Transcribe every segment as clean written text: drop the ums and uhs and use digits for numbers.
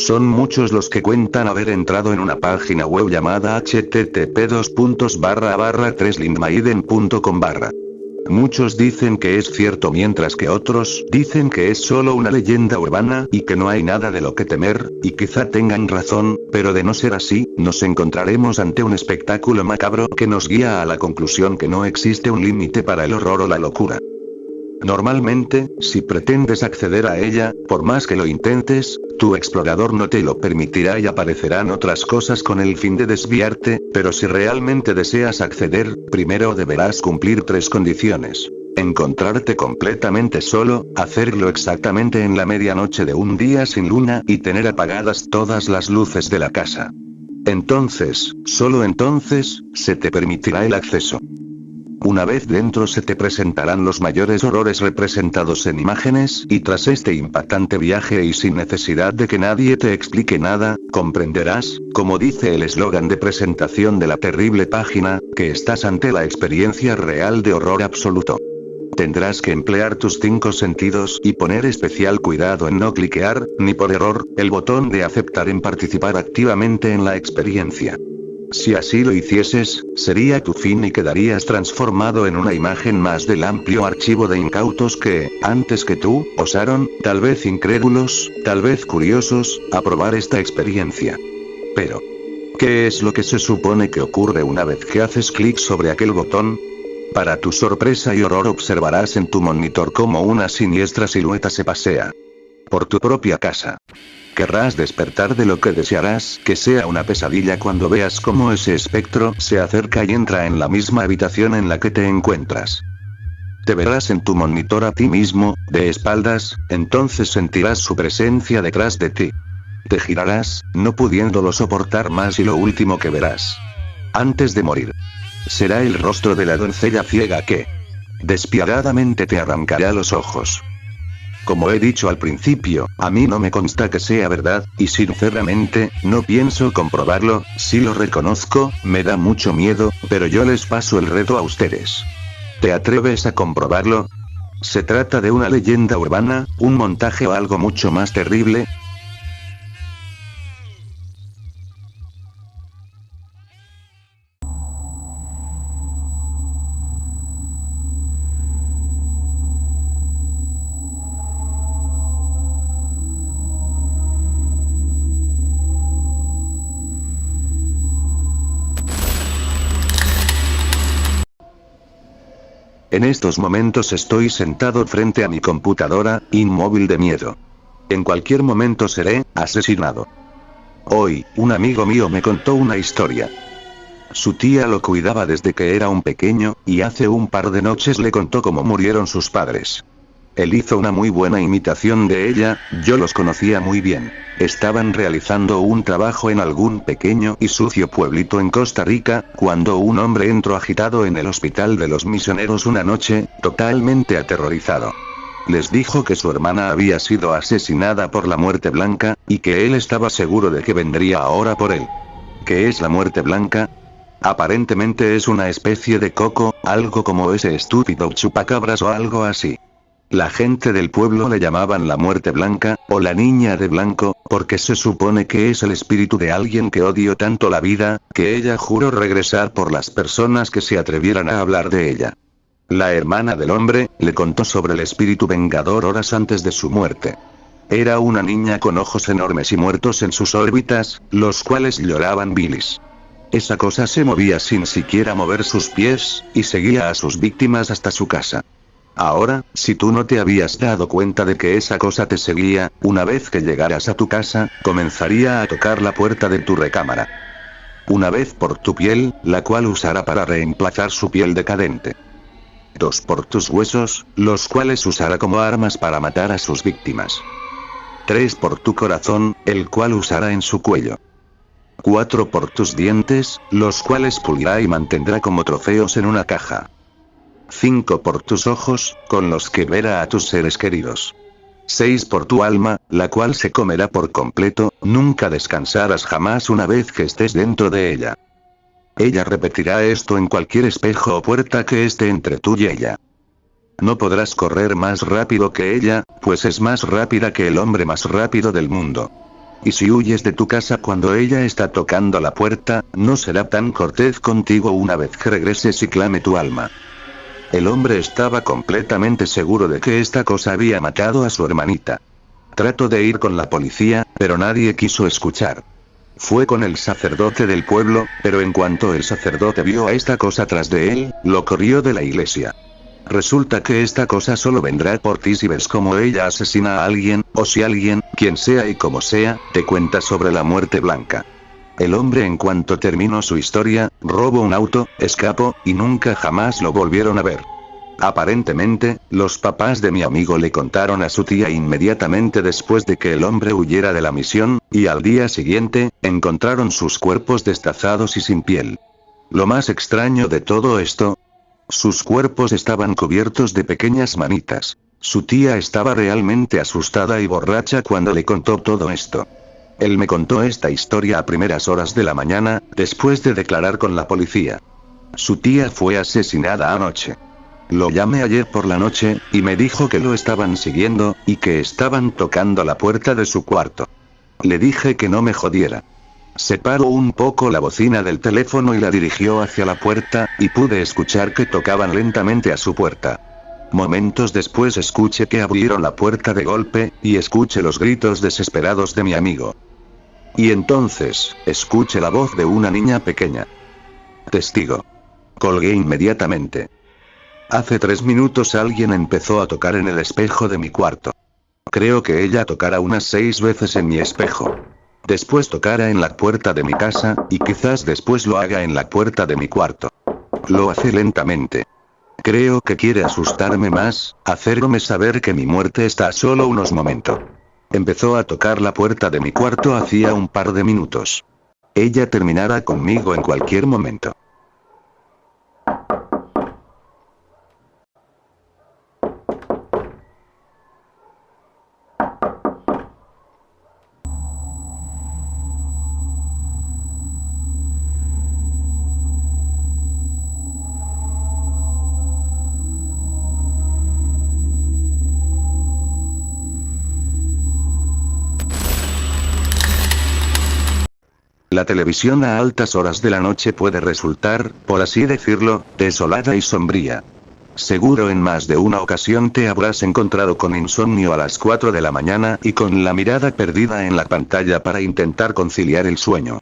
Son muchos los que cuentan haber entrado en una página web llamada http://3lindmaiden.com/. Muchos dicen que es cierto mientras que otros dicen que es solo una leyenda urbana y que no hay nada de lo que temer, y quizá tengan razón, pero de no ser así, nos encontraremos ante un espectáculo macabro que nos guía a la conclusión que no existe un límite para el horror o la locura. Normalmente, si pretendes acceder a ella, por más que lo intentes, tu explorador no te lo permitirá y aparecerán otras cosas con el fin de desviarte, pero si realmente deseas acceder, primero deberás cumplir 3 condiciones. Encontrarte completamente solo, hacerlo exactamente en la medianoche de un día sin luna y tener apagadas todas las luces de la casa. Entonces, solo entonces, se te permitirá el acceso. Una vez dentro se te presentarán los mayores horrores representados en imágenes, y tras este impactante viaje y sin necesidad de que nadie te explique nada, comprenderás, como dice el eslogan de presentación de la terrible página, que estás ante la experiencia real de horror absoluto. Tendrás que emplear tus 5 sentidos y poner especial cuidado en no cliquear, ni por error, el botón de aceptar en participar activamente en la experiencia. Si así lo hicieses, sería tu fin y quedarías transformado en una imagen más del amplio archivo de incautos que, antes que tú, osaron, tal vez incrédulos, tal vez curiosos, a probar esta experiencia. Pero, ¿qué es lo que se supone que ocurre una vez que haces clic sobre aquel botón? Para tu sorpresa y horror observarás en tu monitor cómo una siniestra silueta se pasea por tu propia casa. Querrás despertar de lo que desearás que sea una pesadilla cuando veas cómo ese espectro se acerca y entra en la misma habitación en la que te encuentras. Te verás en tu monitor a ti mismo, de espaldas, entonces sentirás su presencia detrás de ti. Te girarás, no pudiéndolo soportar más y lo último que verás, antes de morir, será el rostro de la doncella ciega que, despiadadamente te arrancará los ojos. Como he dicho al principio, a mí no me consta que sea verdad, y sinceramente, no pienso comprobarlo, si lo reconozco, me da mucho miedo, pero yo les paso el reto a ustedes. ¿Te atreves a comprobarlo? ¿Se trata de una leyenda urbana, un montaje o algo mucho más terrible? En estos momentos estoy sentado frente a mi computadora, inmóvil de miedo. En cualquier momento seré asesinado. Hoy, un amigo mío me contó una historia. Su tía lo cuidaba desde que era un pequeño, y hace un par de noches le contó cómo murieron sus padres. Él hizo una muy buena imitación de ella, yo los conocía muy bien. Estaban realizando un trabajo en algún pequeño y sucio pueblito en Costa Rica, cuando un hombre entró agitado en el hospital de los misioneros una noche, totalmente aterrorizado. Les dijo que su hermana había sido asesinada por la muerte blanca, y que él estaba seguro de que vendría ahora por él. ¿Qué es la muerte blanca? Aparentemente es una especie de coco, algo como ese estúpido chupacabras o algo así. La gente del pueblo le llamaban la muerte blanca, o la niña de blanco, porque se supone que es el espíritu de alguien que odió tanto la vida, que ella juró regresar por las personas que se atrevieran a hablar de ella. La hermana del hombre, le contó sobre el espíritu vengador horas antes de su muerte. Era una niña con ojos enormes y muertos en sus órbitas, los cuales lloraban bilis. Esa cosa se movía sin siquiera mover sus pies, y seguía a sus víctimas hasta su casa. Ahora, si tú no te habías dado cuenta de que esa cosa te seguía, una vez que llegaras a tu casa, comenzaría a tocar la puerta de tu recámara. Una vez por tu piel, la cual usará para reemplazar su piel decadente. 2 por tus huesos, los cuales usará como armas para matar a sus víctimas. 3 por tu corazón, el cual usará en su cuello. 4 por tus dientes, los cuales pulirá y mantendrá como trofeos en una caja. 5 por tus ojos, con los que verá a tus seres queridos. 6 por tu alma, la cual se comerá por completo, nunca descansarás jamás una vez que estés dentro de ella. Ella repetirá esto en cualquier espejo o puerta que esté entre tú y ella. No podrás correr más rápido que ella, pues es más rápida que el hombre más rápido del mundo. Y si huyes de tu casa cuando ella está tocando la puerta, no será tan cortés contigo una vez que regreses y clame tu alma. El hombre estaba completamente seguro de que esta cosa había matado a su hermanita. Trató de ir con la policía, pero nadie quiso escuchar. Fue con el sacerdote del pueblo, pero en cuanto el sacerdote vio a esta cosa tras de él, lo corrió de la iglesia. Resulta que esta cosa solo vendrá por ti si ves cómo ella asesina a alguien, o si alguien, quien sea y como sea, te cuenta sobre la muerte blanca. El hombre en cuanto terminó su historia, robó un auto, escapó, y nunca jamás lo volvieron a ver. Aparentemente, los papás de mi amigo le contaron a su tía inmediatamente después de que el hombre huyera de la misión, y al día siguiente, encontraron sus cuerpos destazados y sin piel. Lo más extraño de todo esto, sus cuerpos estaban cubiertos de pequeñas manitas. Su tía estaba realmente asustada y borracha cuando le contó todo esto. Él me contó esta historia a primeras horas de la mañana, después de declarar con la policía. Su tía fue asesinada anoche. Lo llamé ayer por la noche, y me dijo que lo estaban siguiendo, y que estaban tocando la puerta de su cuarto. Le dije que no me jodiera. Separó un poco la bocina del teléfono y la dirigió hacia la puerta, y pude escuchar que tocaban lentamente a su puerta. Momentos después escuché que abrieron la puerta de golpe, y escuché los gritos desesperados de mi amigo. Y entonces, escuché la voz de una niña pequeña. Testigo. Colgué inmediatamente. Hace 3 minutos alguien empezó a tocar en el espejo de mi cuarto. Creo que ella tocará unas 6 veces en mi espejo. Después tocará en la puerta de mi casa, y quizás después lo haga en la puerta de mi cuarto. Lo hace lentamente. Creo que quiere asustarme más, hacerme saber que mi muerte está a solo unos momentos. Empezó a tocar la puerta de mi cuarto hacía un par de minutos. Ella terminará conmigo en cualquier momento. La televisión a altas horas de la noche puede resultar, por así decirlo, desolada y sombría. Seguro en más de una ocasión te habrás encontrado con insomnio a las 4 de la mañana y con la mirada perdida en la pantalla para intentar conciliar el sueño.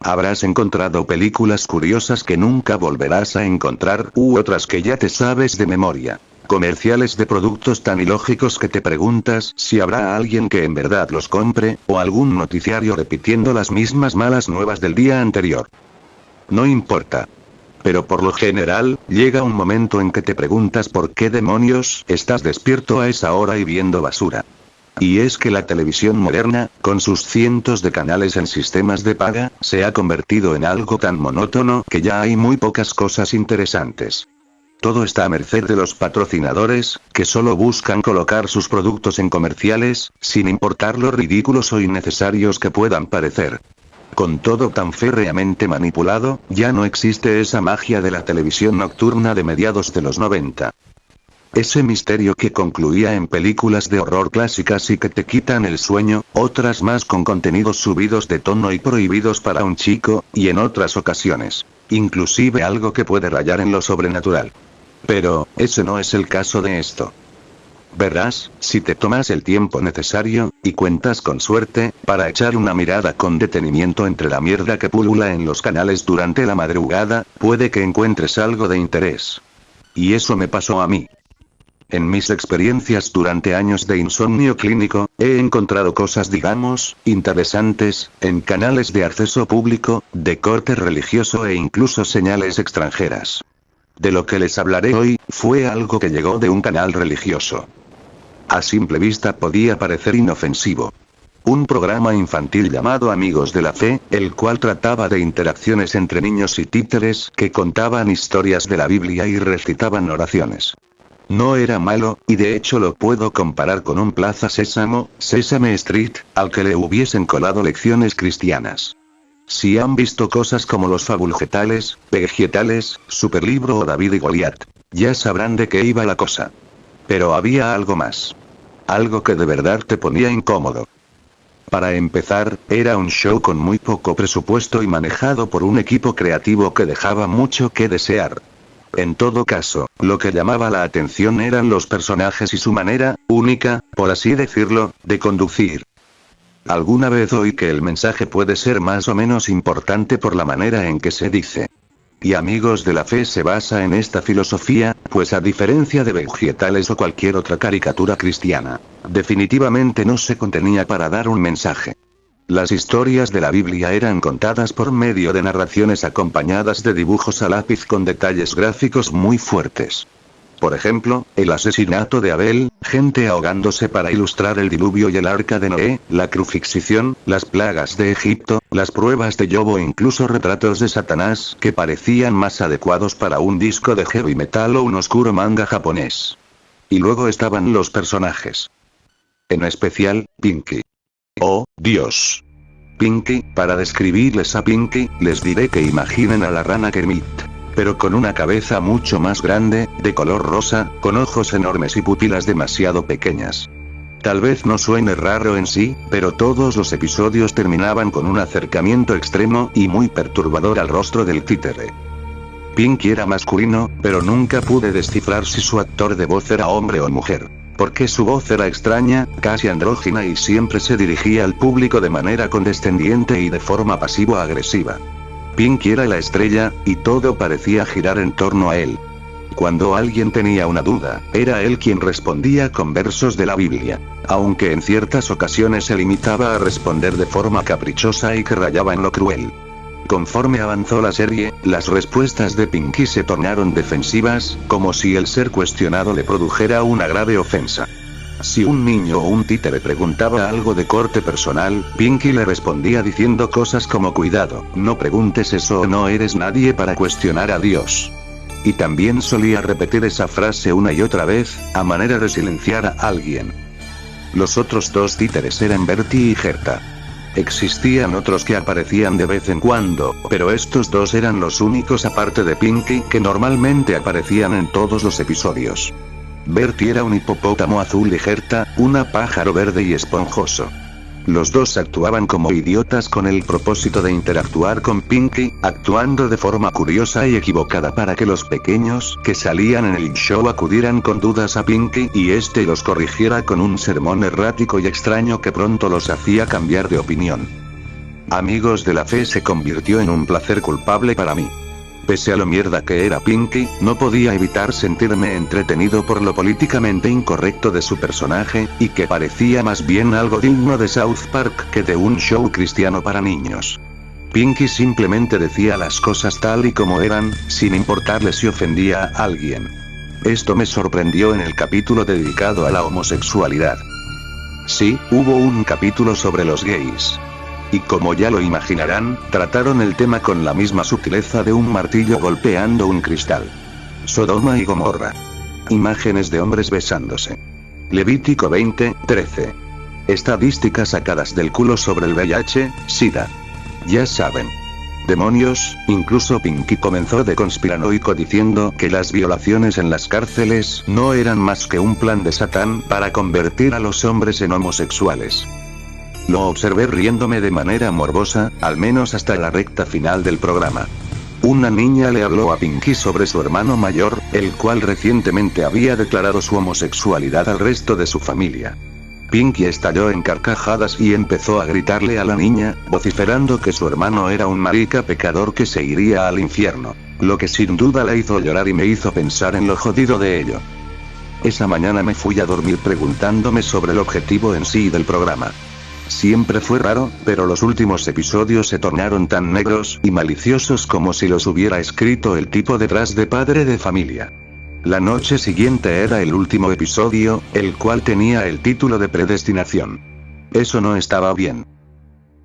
Habrás encontrado películas curiosas que nunca volverás a encontrar u otras que ya te sabes de memoria. Comerciales de productos tan ilógicos que te preguntas si habrá alguien que en verdad los compre, o algún noticiario repitiendo las mismas malas nuevas del día anterior. No importa. Pero por lo general, llega un momento en que te preguntas por qué demonios estás despierto a esa hora y viendo basura. Y es que la televisión moderna, con sus cientos de canales en sistemas de paga, se ha convertido en algo tan monótono que ya hay muy pocas cosas interesantes. Todo está a merced de los patrocinadores, que solo buscan colocar sus productos en comerciales, sin importar lo ridículos o innecesarios que puedan parecer. Con todo tan férreamente manipulado, ya no existe esa magia de la televisión nocturna de mediados de los 90. Ese misterio que concluía en películas de horror clásicas y que te quitan el sueño, otras más con contenidos subidos de tono y prohibidos para un chico, y en otras ocasiones, inclusive algo que puede rayar en lo sobrenatural. Pero, ese no es el caso de esto. Verás, si te tomas el tiempo necesario, y cuentas con suerte, para echar una mirada con detenimiento entre la mierda que pulula en los canales durante la madrugada, puede que encuentres algo de interés. Y eso me pasó a mí. En mis experiencias durante años de insomnio clínico, he encontrado cosas digamos, interesantes, en canales de acceso público, de corte religioso e incluso señales extranjeras. De lo que les hablaré hoy, fue algo que llegó de un canal religioso. A simple vista podía parecer inofensivo. Un programa infantil llamado Amigos de la Fe, el cual trataba de interacciones entre niños y títeres que contaban historias de la Biblia y recitaban oraciones. No era malo, y de hecho lo puedo comparar con un Plaza Sésamo, Sesame Street, al que le hubiesen colado lecciones cristianas. Si han visto cosas como Los Fabulgetales, Vegetales, Superlibro o David y Goliat, ya sabrán de qué iba la cosa. Pero había algo más. Algo que de verdad te ponía incómodo. Para empezar, era un show con muy poco presupuesto y manejado por un equipo creativo que dejaba mucho que desear. En todo caso, lo que llamaba la atención eran los personajes y su manera, única, por así decirlo, de conducir. Alguna vez oí que el mensaje puede ser más o menos importante por la manera en que se dice. Y Amigos de la Fe se basa en esta filosofía, pues a diferencia de Vegetales o cualquier otra caricatura cristiana, definitivamente no se contenía para dar un mensaje. Las historias de la Biblia eran contadas por medio de narraciones acompañadas de dibujos a lápiz con detalles gráficos muy fuertes. Por ejemplo, el asesinato de Abel, gente ahogándose para ilustrar el diluvio y el arca de Noé, la crucifixión, las plagas de Egipto, las pruebas de Job o incluso retratos de Satanás que parecían más adecuados para un disco de heavy metal o un oscuro manga japonés. Y luego estaban los personajes. En especial, Pinky. ¡Oh, Dios! Pinky, para describirles a Pinky, les diré que imaginen a la rana Kermit, pero con una cabeza mucho más grande, de color rosa, con ojos enormes y pupilas demasiado pequeñas. Tal vez no suene raro en sí, pero todos los episodios terminaban con un acercamiento extremo y muy perturbador al rostro del títere. Pinky era masculino, pero nunca pude descifrar si su actor de voz era hombre o mujer, porque su voz era extraña, casi andrógina y siempre se dirigía al público de manera condescendiente y de forma pasivo-agresiva. Pinky era la estrella, y todo parecía girar en torno a él. Cuando alguien tenía una duda, era él quien respondía con versos de la Biblia, aunque en ciertas ocasiones se limitaba a responder de forma caprichosa y que rayaba en lo cruel. Conforme avanzó la serie, las respuestas de Pinky se tornaron defensivas, como si el ser cuestionado le produjera una grave ofensa. Si un niño o un títere preguntaba algo de corte personal, Pinky le respondía diciendo cosas como cuidado, no preguntes eso o no eres nadie para cuestionar a Dios. Y también solía repetir esa frase una y otra vez, a manera de silenciar a alguien. Los otros dos títeres eran Bertie y Gerta. Existían otros que aparecían de vez en cuando, pero estos dos eran los únicos aparte de Pinky que normalmente aparecían en todos los episodios. Bertie era un hipopótamo azul y Gerta, una pájaro verde y esponjoso. Los dos actuaban como idiotas con el propósito de interactuar con Pinky, actuando de forma curiosa y equivocada para que los pequeños que salían en el show acudieran con dudas a Pinky y este los corrigiera con un sermón errático y extraño que pronto los hacía cambiar de opinión. Amigos de la Fe se convirtió en un placer culpable para mí. Pese a lo mierda que era Pinky, no podía evitar sentirme entretenido por lo políticamente incorrecto de su personaje, y que parecía más bien algo digno de South Park que de un show cristiano para niños. Pinky simplemente decía las cosas tal y como eran, sin importarle si ofendía a alguien. Esto me sorprendió en el capítulo dedicado a la homosexualidad. Sí, hubo un capítulo sobre los gays. Y como ya lo imaginarán, trataron el tema con la misma sutileza de un martillo golpeando un cristal. Sodoma y Gomorra. Imágenes de hombres besándose. Levítico 20:13. Estadísticas sacadas del culo sobre el VIH, SIDA. Ya saben. Demonios, incluso Pinky comenzó de conspiranoico diciendo que las violaciones en las cárceles no eran más que un plan de Satán para convertir a los hombres en homosexuales. Lo observé riéndome de manera morbosa, al menos hasta la recta final del programa. Una niña le habló a Pinky sobre su hermano mayor, el cual recientemente había declarado su homosexualidad al resto de su familia. Pinky estalló en carcajadas y empezó a gritarle a la niña, vociferando que su hermano era un marica pecador que se iría al infierno, lo que sin duda la hizo llorar y me hizo pensar en lo jodido de ello. Esa mañana me fui a dormir preguntándome sobre el objetivo en sí del programa. Siempre fue raro, pero los últimos episodios se tornaron tan negros y maliciosos como si los hubiera escrito el tipo detrás de Padre de Familia. La noche siguiente era el último episodio, el cual tenía el título de Predestinación. Eso no estaba bien.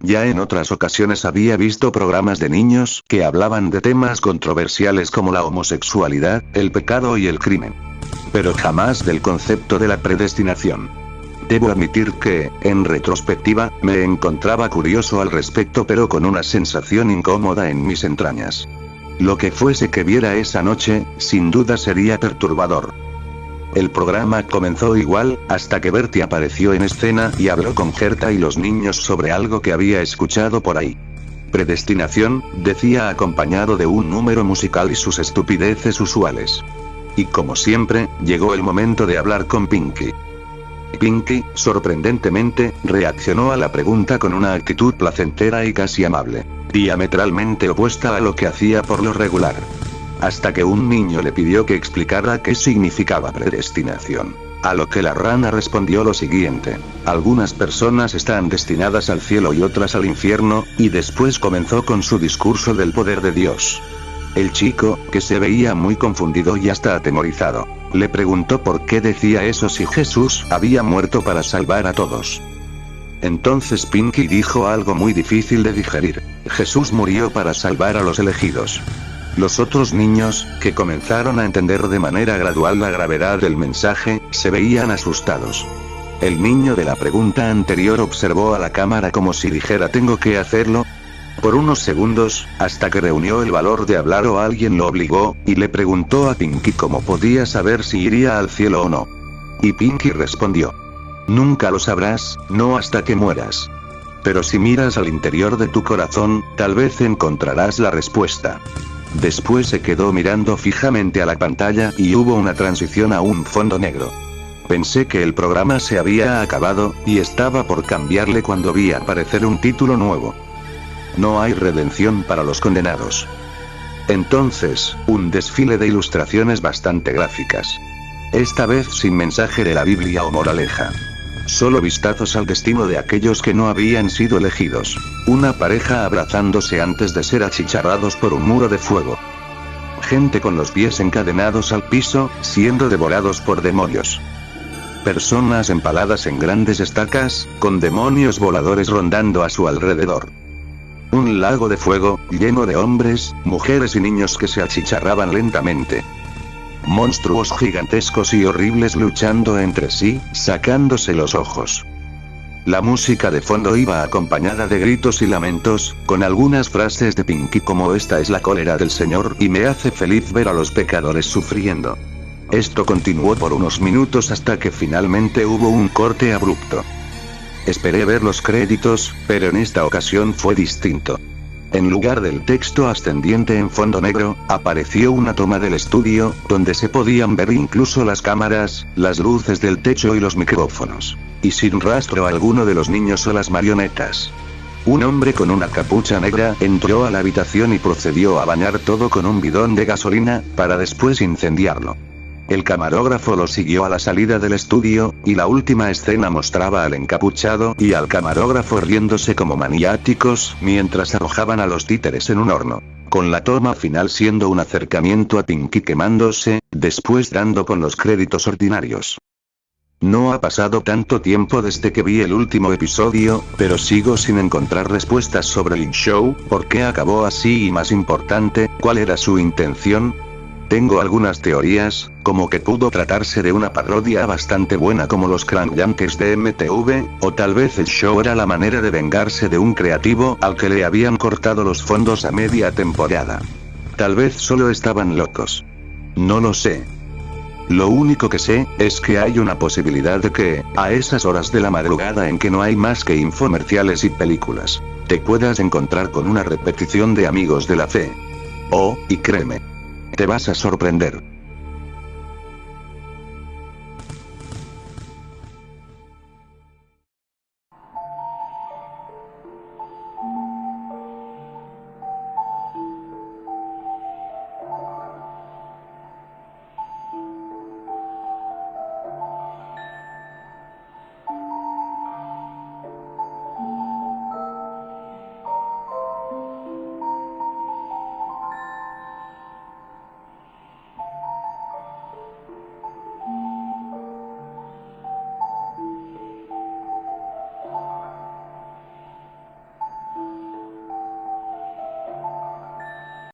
Ya en otras ocasiones había visto programas de niños que hablaban de temas controversiales como la homosexualidad, el pecado y el crimen. Pero jamás del concepto de la predestinación. Debo admitir que, en retrospectiva, me encontraba curioso al respecto pero con una sensación incómoda en mis entrañas. Lo que fuese que viera esa noche, sin duda sería perturbador. El programa comenzó igual, hasta que Bertie apareció en escena y habló con Gerta y los niños sobre algo que había escuchado por ahí. Predestinación, decía, acompañado de un número musical y sus estupideces usuales. Y como siempre, llegó el momento de hablar con Pinky. Pinky, sorprendentemente, reaccionó a la pregunta con una actitud placentera y casi amable, diametralmente opuesta a lo que hacía por lo regular. Hasta que un niño le pidió que explicara qué significaba predestinación. A lo que la rana respondió lo siguiente: algunas personas están destinadas al cielo y otras al infierno, y después comenzó con su discurso del poder de Dios. El chico, que se veía muy confundido y hasta atemorizado, le preguntó por qué decía eso si Jesús había muerto para salvar a todos. Entonces Pinky dijo algo muy difícil de digerir: Jesús murió para salvar a los elegidos. Los otros niños, que comenzaron a entender de manera gradual la gravedad del mensaje, se veían asustados. El niño de la pregunta anterior observó a la cámara como si dijera «¿Tengo que hacerlo?». Por unos segundos, hasta que reunió el valor de hablar o alguien lo obligó, y le preguntó a Pinky cómo podía saber si iría al cielo o no. Y Pinky respondió: «Nunca lo sabrás, no hasta que mueras. Pero si miras al interior de tu corazón, tal vez encontrarás la respuesta». Después se quedó mirando fijamente a la pantalla y hubo una transición a un fondo negro. Pensé que el programa se había acabado, y estaba por cambiarle cuando vi aparecer un título nuevo: No hay redención para los condenados. Entonces, un desfile de ilustraciones bastante gráficas. Esta vez sin mensaje de la Biblia o moraleja. Solo vistazos al destino de aquellos que no habían sido elegidos. Una pareja abrazándose antes de ser achicharrados por un muro de fuego. Gente con los pies encadenados al piso, siendo devorados por demonios. Personas empaladas en grandes estacas, con demonios voladores rondando a su alrededor. Un lago de fuego, lleno de hombres, mujeres y niños que se achicharraban lentamente. Monstruos gigantescos y horribles luchando entre sí, sacándose los ojos. La música de fondo iba acompañada de gritos y lamentos, con algunas frases de Pinky como «Esta es la cólera del Señor y me hace feliz ver a los pecadores sufriendo». Esto continuó por unos minutos hasta que finalmente hubo un corte abrupto. Esperé ver los créditos, pero en esta ocasión fue distinto. En lugar del texto ascendiente en fondo negro, apareció una toma del estudio, donde se podían ver incluso las cámaras, las luces del techo y los micrófonos. Y sin rastro alguno de los niños o las marionetas. Un hombre con una capucha negra entró a la habitación y procedió a bañar todo con un bidón de gasolina, para después incendiarlo. El camarógrafo lo siguió a la salida del estudio, y la última escena mostraba al encapuchado y al camarógrafo riéndose como maniáticos mientras arrojaban a los títeres en un horno, con la toma final siendo un acercamiento a Pinky quemándose, después dando con los créditos ordinarios. No ha pasado tanto tiempo desde que vi el último episodio, pero sigo sin encontrar respuestas sobre el show, por qué acabó así y, más importante, cuál era su intención. Tengo algunas teorías, como que pudo tratarse de una parodia bastante buena como los Crank Yankers de MTV, o tal vez el show era la manera de vengarse de un creativo al que le habían cortado los fondos a media temporada. Tal vez solo estaban locos. No lo sé. Lo único que sé, es que hay una posibilidad de que, a esas horas de la madrugada en que no hay más que infomerciales y películas, te puedas encontrar con una repetición de Amigos de la Fe. Oh, y créeme, te vas a sorprender.